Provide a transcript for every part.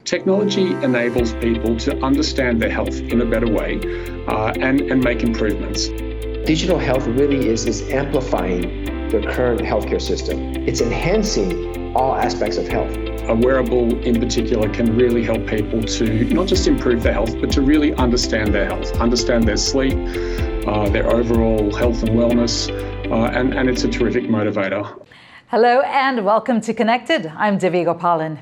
Technology enables people to understand their health in a better way and make improvements. Digital health really is amplifying the current healthcare system. It's enhancing all aspects of health. A wearable in particular can really help people to not just improve their health, but to really understand their health, understand their sleep, their overall health and wellness, and it's a terrific motivator. Hello and welcome to Connected. I'm Divya Gopalan.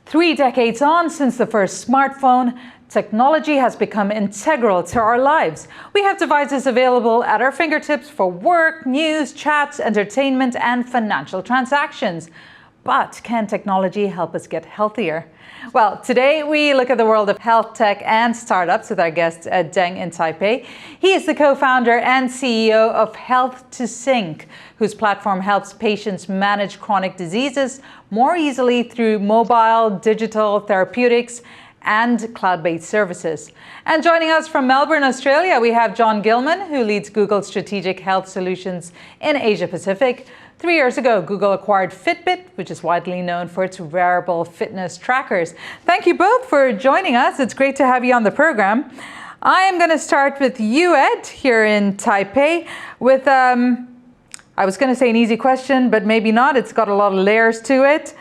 3 decades on since the first smartphone, technology has become integral to our lives. We have devices available at our fingertips for work, news, chats, entertainment, and financial transactions. But can technology help us get healthier? Well, today we look at the world of health tech and startups with our guest Ed Deng in Taipei. He is the co-founder and CEO of Health2Sync, whose platform helps patients manage chronic diseases more easily through mobile, digital therapeutics, and cloud-based services. And joining us from Melbourne, Australia, we have John Gillman, who leads Google's strategic health solutions in Asia Pacific. 3 years ago, Google acquired Fitbit, which is widely known for its wearable fitness trackers. Thank you both for joining us. It's great to have you on the program. I am going to start with you, Ed, here in Taipei, with, I was going to say an easy question, but maybe not. It's got a lot of layers to it.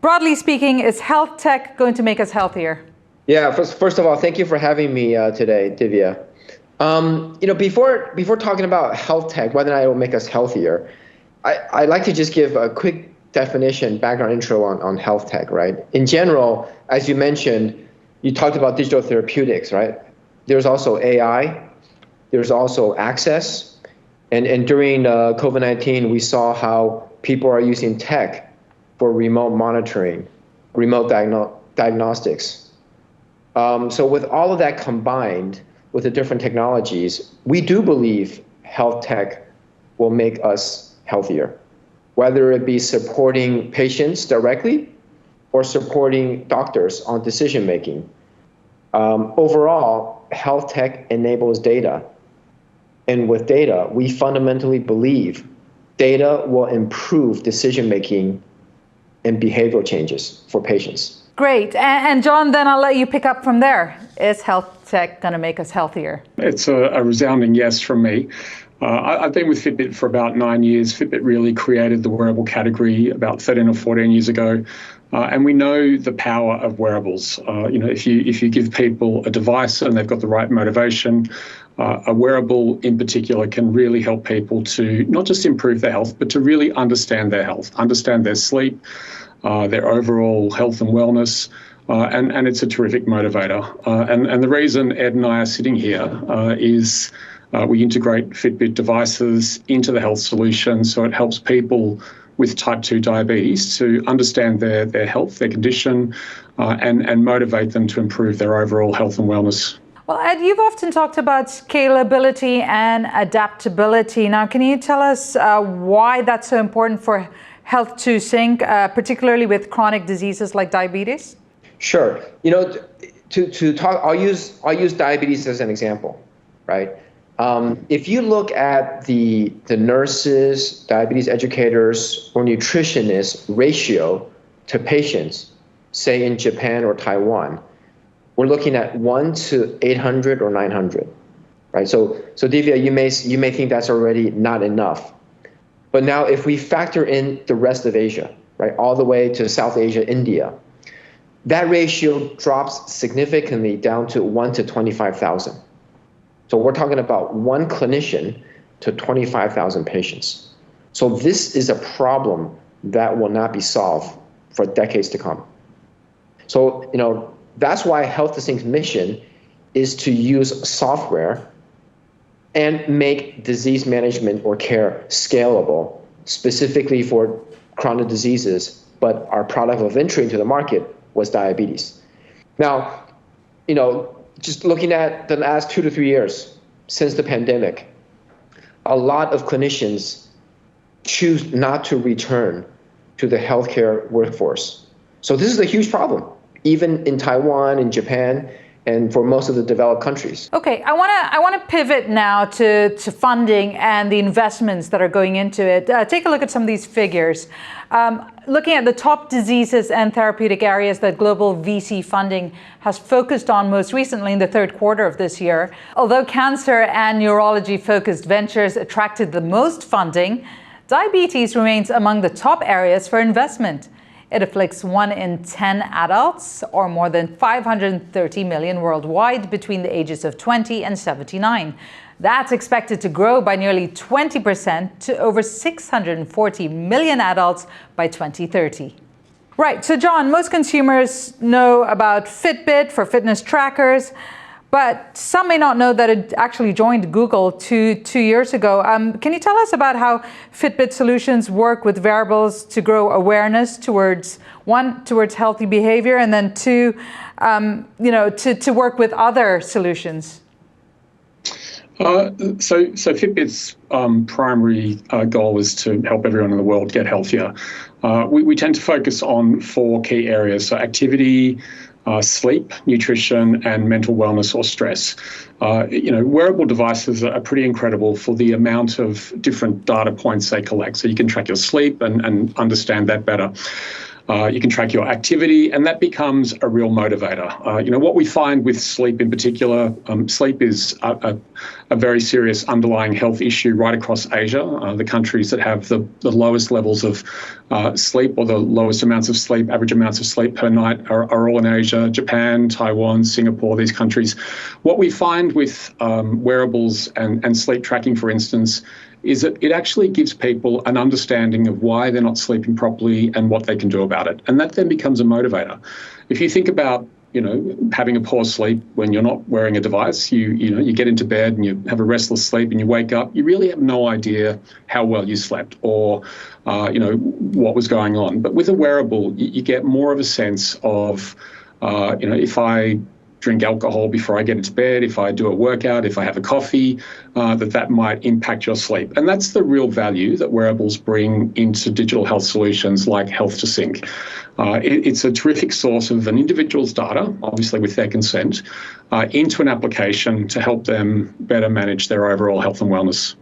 Broadly speaking, is health tech going to make us healthier? Yeah, first of all, thank you for having me today, Divya. Before talking about health tech, whether or not it will make us healthier, I'd like to just give a quick definition, background intro on health tech, right? In general, as you mentioned, you talked about digital therapeutics, right? There's also AI, there's also access, and during COVID-19, we saw how people are using tech for remote monitoring, remote diagnostics. So with all of that combined with the different technologies, we do believe health tech will make us healthier, whether it be supporting patients directly or supporting doctors on decision making. Overall, health tech enables data. And with data, we fundamentally believe data will improve decision making and behavioral changes for patients. Great. And John, then I'll let you pick up from there. Is health tech going to make us healthier? It's a resounding yes from me. I've been with Fitbit for about 9 years. Fitbit really created the wearable category about 13 or 14 years ago. And we know the power of wearables. If you give people a device and they've got the right motivation, a wearable in particular can really help people to not just improve their health, but to really understand their health, understand their sleep, their overall health and wellness. And it's a terrific motivator. And the reason Ed and I are sitting here is we integrate Fitbit devices into the health solution, so it helps people with type 2 diabetes to understand their health, their condition, and motivate them to improve their overall health and wellness. Well, Ed, you've often talked about scalability and adaptability. Now, can you tell us why that's so important for Health2Sync, particularly with chronic diseases like diabetes? Sure. To talk, I'll use diabetes as an example, right? If you look at the nurses, diabetes educators, or nutritionists ratio to patients, say in Japan or Taiwan, we're looking at 1 to 800 or 900, right? So Divya, you may think that's already not enough. But now if we factor in the rest of Asia, right, all the way to South Asia, India, that ratio drops significantly down to 1 to 25,000. So we're talking about one clinician to 25,000 patients. So this is a problem that will not be solved for decades to come. So, that's why Health2Sync's mission is to use software and make disease management or care scalable, specifically for chronic diseases. But our product of entry into the market was diabetes. Now, just looking at the last 2 to 3 years since the pandemic, a lot of clinicians choose not to return to the healthcare workforce. So this is a huge problem. Even in Taiwan, in Japan, and for most of the developed countries. Okay, I want to pivot now to funding and the investments that are going into it. Take a look at some of these figures. Looking at the top diseases and therapeutic areas that global VC funding has focused on most recently in the third quarter of this year. Although cancer and neurology-focused ventures attracted the most funding, diabetes remains among the top areas for investment. It afflicts 1 in 10 adults, or more than 530 million worldwide between the ages of 20 and 79. That's expected to grow by nearly 20% to over 640 million adults by 2030. Right, so John, most consumers know about Fitbit for fitness trackers, but some may not know that it actually joined Google two years ago. Can you tell us about how Fitbit Solutions work with wearables to grow awareness towards healthy behavior, and then two, to work with other solutions? So Fitbit's primary goal is to help everyone in the world get healthier. We tend to focus on 4 key areas: so activity, sleep, nutrition, and mental wellness or stress. Wearable devices are pretty incredible for the amount of different data points they collect. So you can track your sleep and understand that better. You can track your activity, and that becomes a real motivator. What we find with sleep in particular, sleep is a very serious underlying health issue right across Asia. The countries that have the lowest levels of sleep, or the lowest amounts of sleep, average amounts of sleep per night, are all in Asia: Japan, Taiwan, Singapore, these countries. What we find with wearables and sleep tracking, for instance, is that it actually gives people an understanding of why they're not sleeping properly and what they can do about it. And that then becomes a motivator. If you think about, having a poor sleep when you're not wearing a device, you get into bed and you have a restless sleep and you wake up, you really have no idea how well you slept or, what was going on. But with a wearable, you get more of a sense of, if I drink alcohol before I get into bed, if I do a workout, if I have a coffee, that might impact your sleep. And that's the real value that wearables bring into digital health solutions like Health2Sync. It's a terrific source of an individual's data, obviously with their consent, into an application to help them better manage their overall health and wellness.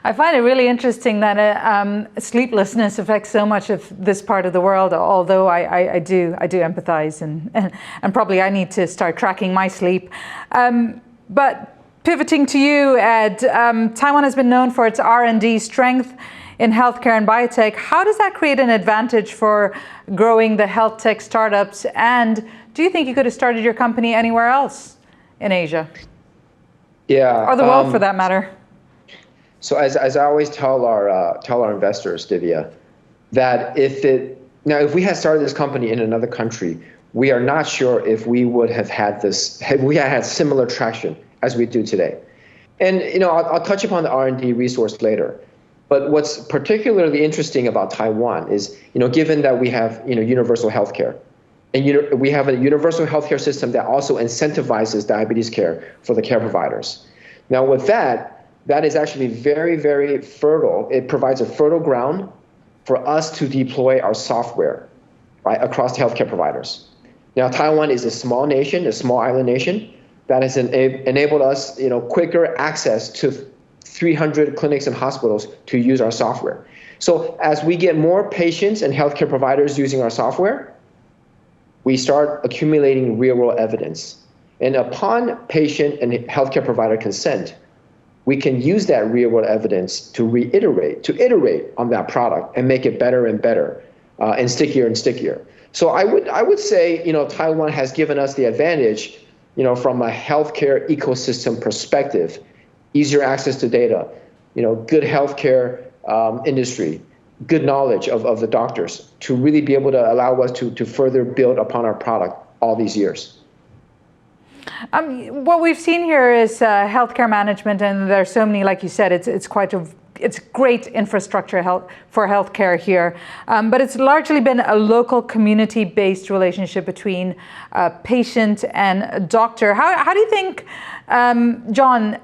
I find it really interesting that sleeplessness affects so much of this part of the world, although I do empathize, and probably I need to start tracking my sleep. But pivoting to you, Ed, Taiwan has been known for its R&D strength in healthcare and biotech. How does that create an advantage for growing the health tech startups? And do you think you could have started your company anywhere else in Asia? Yeah. Or the world, for that matter? So as I always tell our investors, Divya, that if we had started this company in another country, we are not sure if we would have had similar traction as we do today. And I'll touch upon the R&D resource later. But what's particularly interesting about Taiwan is, given that we have universal healthcare, and we have a universal healthcare system that also incentivizes diabetes care for the care providers. Now with that is actually very, very fertile. It provides a fertile ground for us to deploy our software, right, across healthcare providers. Now, Taiwan is a small nation, a small island nation, that has enabled us, quicker access to 300 clinics and hospitals to use our software. So as we get more patients and healthcare providers using our software, we start accumulating real-world evidence. And upon patient and healthcare provider consent, we can use that real-world evidence to iterate on that product and make it better and better, and stickier. So I would say, Taiwan has given us the advantage, from a healthcare ecosystem perspective, easier access to data, good healthcare industry, good knowledge of the doctors to really be able to allow us to further build upon our product all these years. What we've seen here is healthcare management, and there are so many, like you said, it's great infrastructure for healthcare here, but it's largely been a local community-based relationship between patient and doctor. How do you think, John,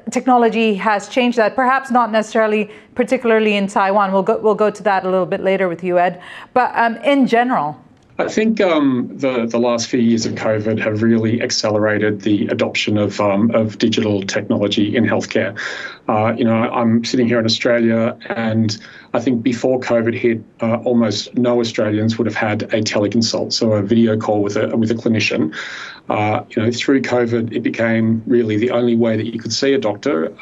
technology has changed that? Perhaps not necessarily, particularly in Taiwan. We'll go to that a little bit later with you, Ed, but in general. I think the last few years of COVID have really accelerated the adoption of digital technology in healthcare. I'm sitting here in Australia, and I think before COVID hit, almost no Australians would have had a teleconsult, so a video call with a clinician. Through COVID, it became really the only way that you could see a doctor.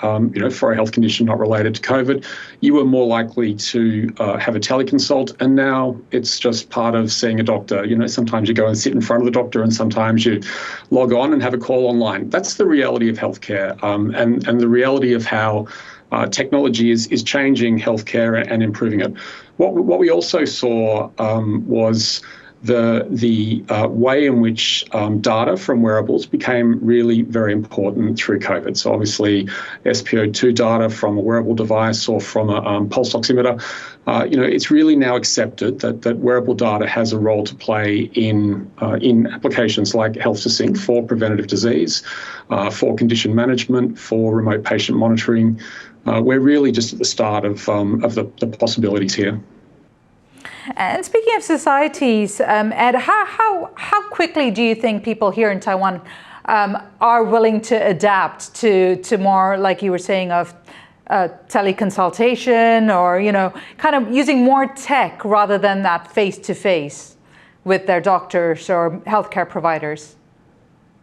For a health condition not related to COVID, you were more likely to have a teleconsult, and now it's just part of seeing a doctor. Sometimes you go and sit in front of the doctor, and sometimes you log on and have a call online. That's the reality of healthcare, and the reality of how technology is changing healthcare and improving it. What we also saw was the way in which data from wearables became really very important through COVID. So obviously, SpO2 data from a wearable device or from a pulse oximeter, it's really now accepted that wearable data has a role to play in applications like Health2Sync for preventative disease, for condition management, for remote patient monitoring. We're really just at the start of the possibilities here. And speaking of societies, Ed, how quickly do you think people here in Taiwan are willing to adapt to more, like you were saying, of teleconsultation, or kind of using more tech rather than that face-to-face with their doctors or healthcare providers?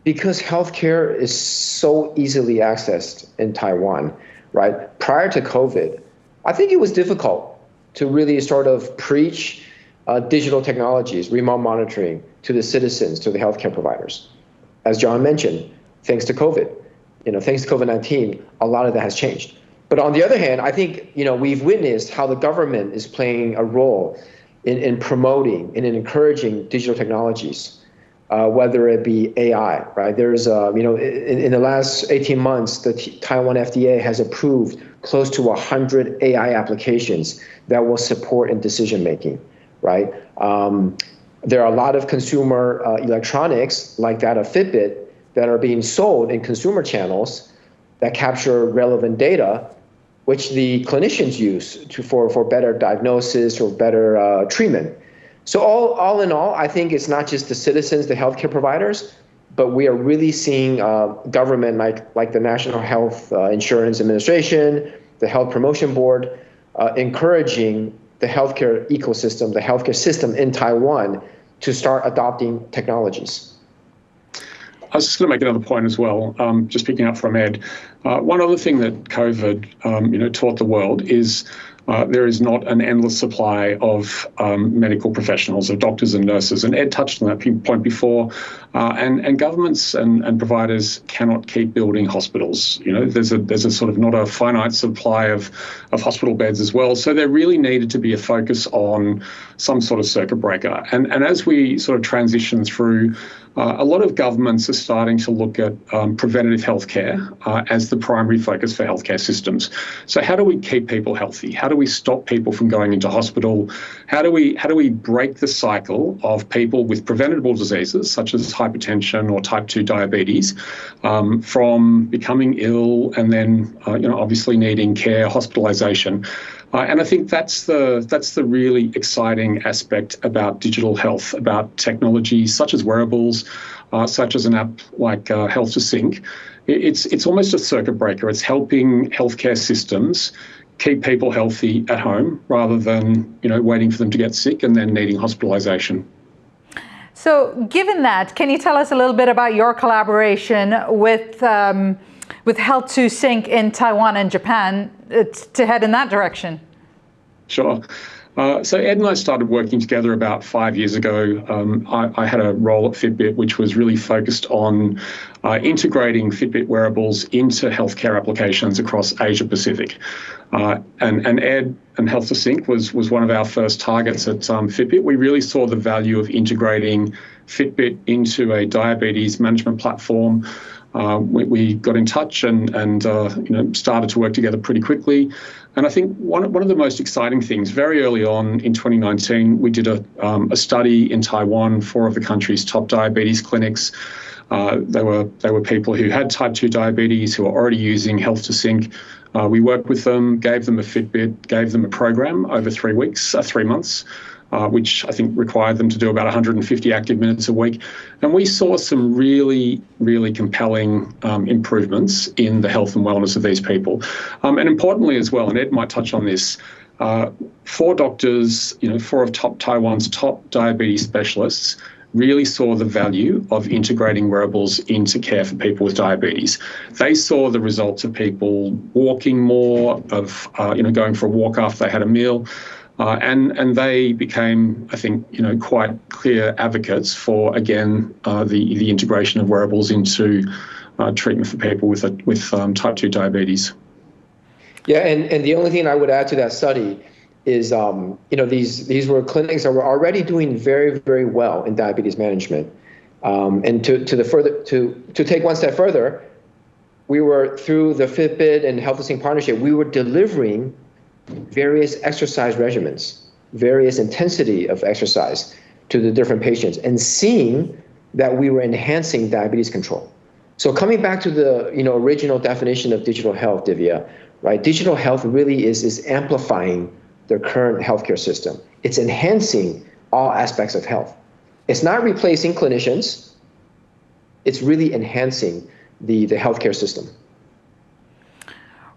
Because healthcare is so easily accessed in Taiwan, right? Prior to COVID, I think it was difficult to really sort of preach digital technologies, remote monitoring to the citizens, to the healthcare providers. As John mentioned, thanks to COVID, thanks to COVID-19, a lot of that has changed. But on the other hand, I think, we've witnessed how the government is playing a role in promoting and in encouraging digital technologies, whether it be AI, right? There's, in the last 18 months, the Taiwan FDA has approved close to 100 AI applications that will support in decision-making, right? There are a lot of consumer electronics, like that of Fitbit, that are being sold in consumer channels that capture relevant data, which the clinicians use for better diagnosis or better treatment. So all in all, I think it's not just the citizens, the healthcare providers, but we are really seeing government like the National Health Insurance Administration, the Health Promotion Board, encouraging the healthcare ecosystem, the healthcare system in Taiwan to start adopting technologies. I was just going to make another point as well, just picking up from Ed. One other thing that COVID, taught the world is there is not an endless supply of medical professionals, of doctors and nurses. And Ed touched on that point before. And governments and providers cannot keep building hospitals. There's a sort of not a finite supply of hospital beds as well. So there really needed to be a focus on some sort of circuit breaker. And as we sort of transition through, a lot of governments are starting to look at preventative healthcare as the primary focus for healthcare systems. So how do we keep people healthy? How do we stop people from going into hospital? How do we break the cycle of people with preventable diseases such as hypertension or type 2 diabetes from becoming ill and then obviously needing care, hospitalization? And I think that's the really exciting aspect about digital health, about technology such as wearables, such as an app like Health2Sync. It's almost a circuit breaker. It's helping healthcare systems keep people healthy at home rather than waiting for them to get sick and then needing hospitalization. So, given that, can you tell us a little bit about your collaboration with Health2Sync in Taiwan and Japan to head in that direction? Sure. So Ed and I started working together about 5 years ago. I had a role at Fitbit, which was really focused on integrating Fitbit wearables into healthcare applications across Asia Pacific. And Ed and Health2Sync was one of our first targets at Fitbit. We really saw the value of integrating Fitbit into a diabetes management platform. We got in touch and started to work together pretty quickly. And I think one of the most exciting things, very early on in 2019, we did a study in Taiwan, 4 of the country's top diabetes clinics. They were people who had type 2 diabetes, who were already using Health2Sync. We worked with them, gave them a Fitbit, gave them a program over 3 months. which I think required them to do about 150 active minutes a week. And we saw some really, really compelling improvements in the health and wellness of these people. And importantly as well, and Ed might touch on this, 4 doctors, 4 of Taiwan's top diabetes specialists really saw the value of integrating wearables into care for people with diabetes. They saw the results of people walking more, of going for a walk after they had a meal, and they became, I think, quite clear advocates for, again, the integration of wearables into treatment for people with type 2 diabetes. Yeah, and the only thing I would add to that study is, these were clinics that were already doing very, very well in diabetes management. And to take one step further, we were, through the Fitbit and Health2Sync partnership, we were delivering various exercise regimens, various intensity of exercise to the different patients, and seeing that we were enhancing diabetes control. So coming back to the original definition of digital health, Divya, right? Digital health really is amplifying the current healthcare system. It's enhancing all aspects of health. It's not replacing clinicians. It's really enhancing the healthcare system.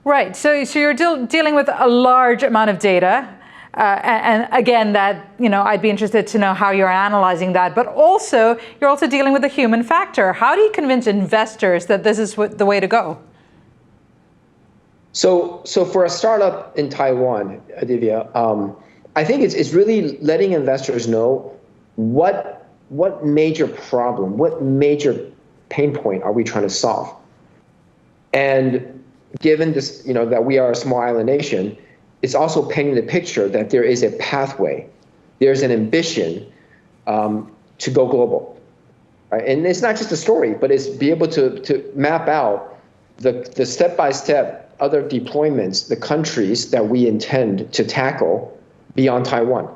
Right. So you're dealing with a large amount of data. And again, that, I'd be interested to know how you're analyzing that. But also, you're also dealing with the human factor. How do you convince investors that this is the way to go? So for a startup in Taiwan, Divya, I think it's really letting investors know what major problem, what major pain point are we trying to solve. And given this, that we are a small island nation, it's also painting the picture that there is a pathway, there's an ambition to go global, right? And it's not just a story, but it's be able to map out the step-by-step other deployments, the countries that we intend to tackle beyond Taiwan.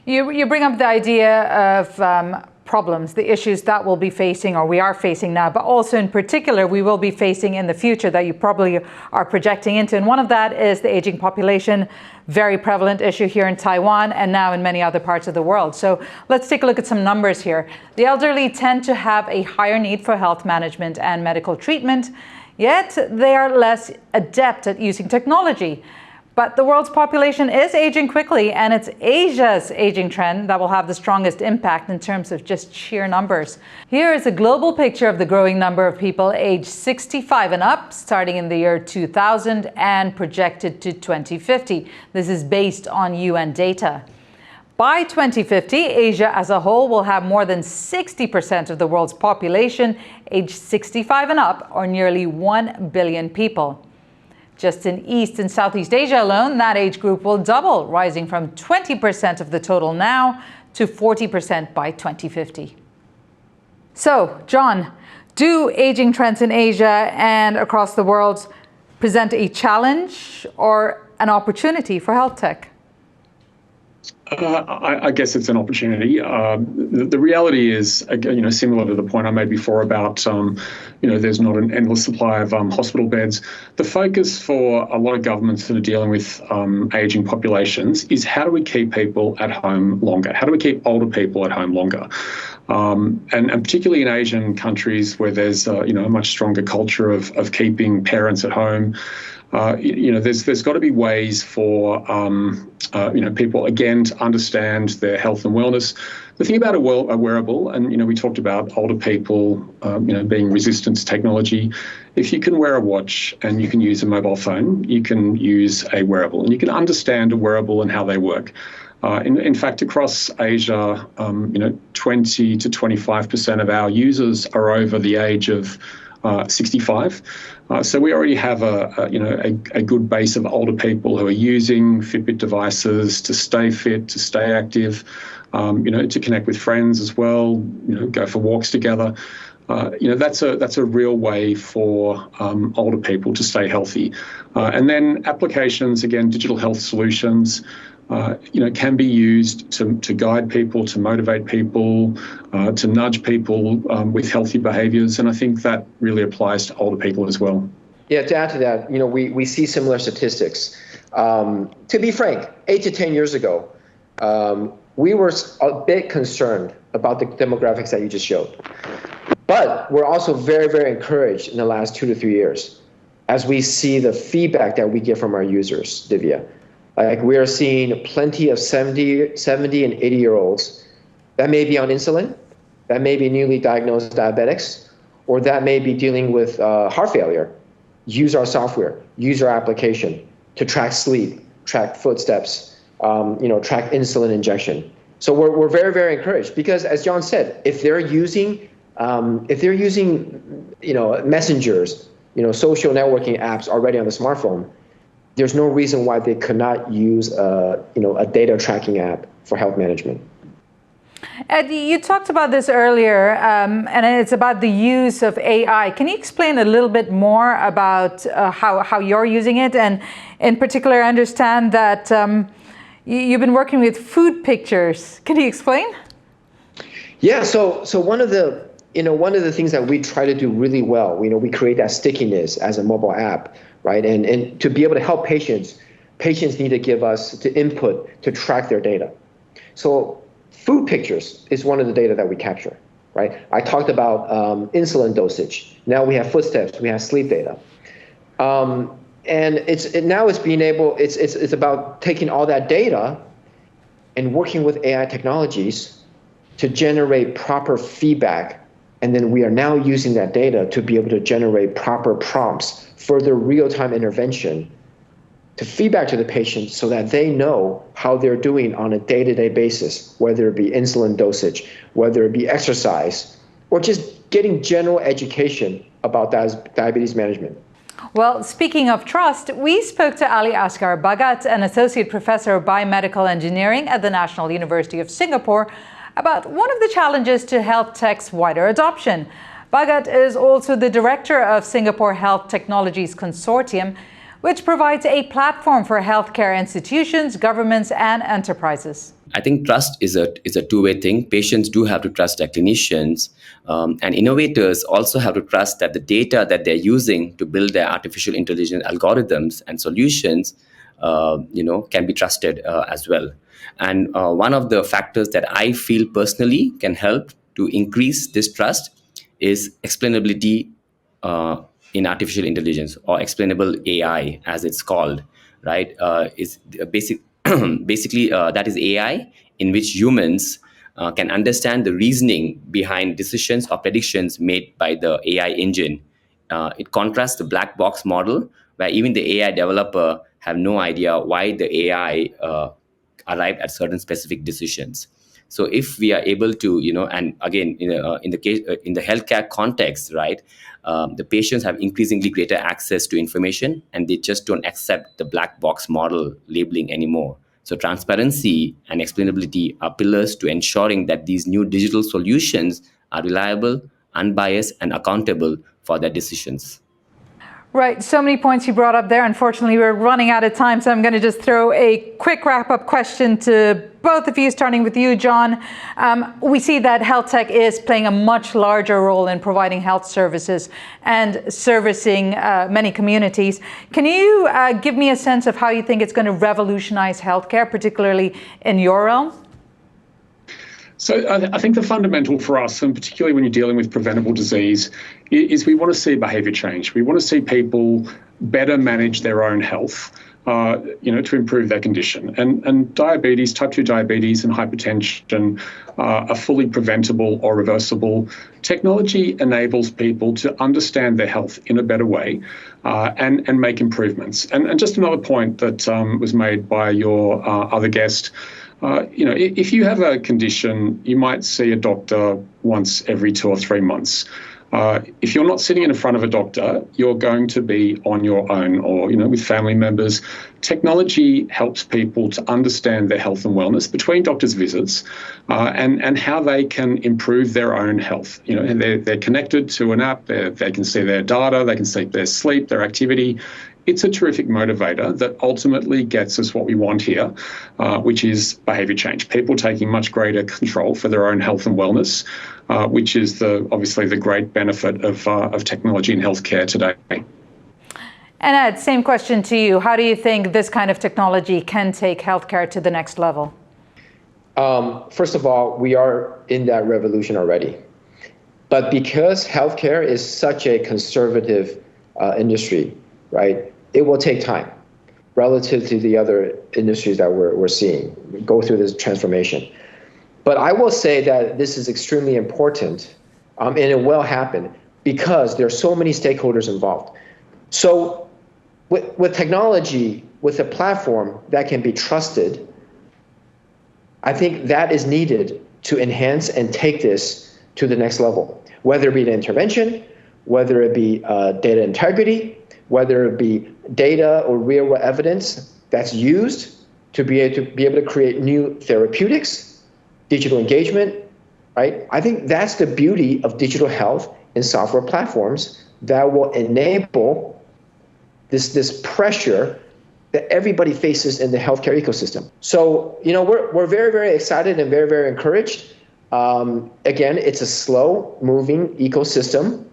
You bring up the idea of problems, the issues that we'll be facing, or we are facing now, but also in particular we will be facing in the future that you probably are projecting into. And one of that is the aging population, very prevalent issue here in Taiwan and now in many other parts of the world. So let's take a look at some numbers here. The elderly tend to have a higher need for health management and medical treatment, yet they are less adept at using technology. But the world's population is aging quickly, and it's Asia's aging trend that will have the strongest impact in terms of just sheer numbers. Here is a global picture of the growing number of people aged 65 and up, starting in the year 2000 and projected to 2050. This is based on UN data. By 2050, Asia as a whole will have more than 60% of the world's population aged 65 and up, or nearly 1 billion people. Just in East and Southeast Asia alone, that age group will double, rising from 20% of the total now to 40% by 2050. So, John, do aging trends in Asia and across the world present a challenge or an opportunity for health tech? I guess it's an opportunity. The reality is, similar to the point I made before about, there's not an endless supply of hospital beds. The focus for a lot of governments that are dealing with aging populations is how do we keep people at home longer? How do we keep older people at home longer? And particularly in Asian countries where there's a much stronger culture of keeping parents at home. There's got to be ways for people again to understand their health and wellness. The thing about a wearable, and we talked about older people, being resistant to technology. If you can wear a watch and you can use a mobile phone, you can use a wearable, and you can understand a wearable and how they work. In fact, across Asia, 20 to 25% of our users are over the age of 65. So we already have a good base of older people who are using Fitbit devices to stay fit, to stay active, to connect with friends as well, go for walks together. That's a real way for older people to stay healthy. And then applications, again, digital health solutions, can be used to guide people, to motivate people, to nudge people with healthy behaviours. And I think that really applies to older people as well. Yeah, to add to that, we see similar statistics. To be frank, 8 to 10 years ago, we were a bit concerned about the demographics that you just showed. But we're also very, very encouraged in the last 2 to 3 years as we see the feedback that we get from our users, Divya. Like, we are seeing plenty of 70 and 80-year-olds that may be on insulin, that may be newly diagnosed diabetics, or that may be dealing with heart failure, use our software, use our application to track sleep, track footsteps, track insulin injection. So we're very, very encouraged because, as John said, if they're using messengers, social networking apps already on the smartphone, there's no reason why they could not use a data tracking app for health management. Ed, you talked about this earlier, and it's about the use of AI. Can you explain a little bit more about how you're using it? And in particular, I understand that you've been working with food pictures. Can you explain? Yeah. So one of the things that we try to do really well, we create that stickiness as a mobile app, right? And to be able to help patients need to give us the input to track their data. So food pictures is one of the data that we capture, right? I talked about insulin dosage. Now we have footsteps, we have sleep data. And it's about taking all that data and working with AI technologies to generate proper feedback. And then we are now using that data to be able to generate proper prompts, further real-time intervention to feedback to the patient so that they know how they're doing on a day-to-day basis, whether it be insulin dosage, whether it be exercise, or just getting general education about diabetes management. Well, speaking of trust, we spoke to Ali Asghar Bhagat, an associate professor of biomedical engineering at the National University of Singapore, about one of the challenges to health tech's wider adoption. Bhagat is also the director of Singapore Health Technologies Consortium, which provides a platform for healthcare institutions, governments, and enterprises. I think trust is a two-way thing. Patients do have to trust their clinicians, and innovators also have to trust that the data that they're using to build their artificial intelligence algorithms and solutions, can be trusted as well. And one of the factors that I feel personally can help to increase this trust is explainability in artificial intelligence, or explainable AI, as it's called, right? Is basically that is AI in which humans can understand the reasoning behind decisions or predictions made by the AI engine. It contrasts the black box model, where even the AI developer have no idea why the AI arrived at certain specific decisions. So if we are able to, and again, in the healthcare context, right, the patients have increasingly greater access to information, and they just don't accept the black box model labeling anymore. So transparency and explainability are pillars to ensuring that these new digital solutions are reliable, unbiased, and accountable for their decisions. Right, so many points you brought up there. Unfortunately, we're running out of time, so I'm going to just throw a quick wrap-up question to both of you, starting with you, John. We see that health tech is playing a much larger role in providing health services and servicing many communities. Can you give me a sense of how you think it's going to revolutionize healthcare, particularly in your realm? So I think the fundamental for us, and particularly when you're dealing with preventable disease, is we want to see behavior change. We want to see people better manage their own health, to improve their condition. And diabetes, type 2 diabetes and hypertension are fully preventable or reversible. Technology enables people to understand their health in a better way and make improvements. And just another point that was made by your other guest, if you have a condition, you might see a doctor once every 2 or 3 months. If you're not sitting in front of a doctor, you're going to be on your own or, with family members. Technology helps people to understand their health and wellness between doctors' visits and how they can improve their own health. They're connected to an app, they can see their data, they can see their sleep, their activity. It's a terrific motivator that ultimately gets us what we want here, which is behaviour change. People taking much greater control for their own health and wellness, which is obviously the great benefit of technology in healthcare today. And Ed, same question to you. How do you think this kind of technology can take healthcare to the next level? First of all, we are in that revolution already. But because healthcare is such a conservative industry, right, it will take time relative to the other industries that we're seeing go through this transformation. But I will say that this is extremely important, and it will happen because there are so many stakeholders involved. So with technology, with a platform that can be trusted, I think that is needed to enhance and take this to the next level, whether it be the intervention, whether it be data integrity, whether it be data or real-world evidence that's used to be able to create new therapeutics, digital engagement, right? I think that's the beauty of digital health and software platforms that will enable this pressure that everybody faces in the healthcare ecosystem. So, we're very, very excited and very, very encouraged. Again, it's a slow-moving ecosystem,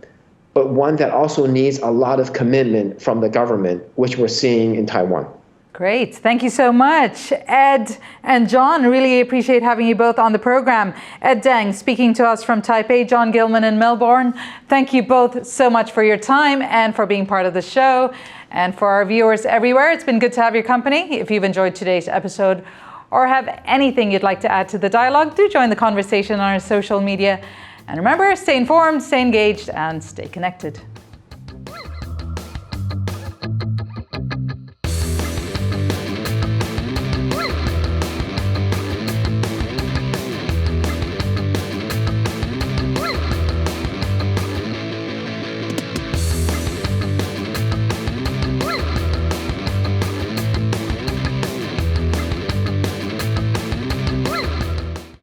but one that also needs a lot of commitment from the government, which we're seeing in Taiwan. Great. Thank you so much, Ed and John. Really appreciate having you both on the program. Ed Deng speaking to us from Taipei, John Gillman in Melbourne. Thank you both so much for your time and for being part of the show. And for our viewers everywhere, it's been good to have your company. If you've enjoyed today's episode or have anything you'd like to add to the dialogue, do join the conversation on our social media. And remember, stay informed, stay engaged, and stay connected.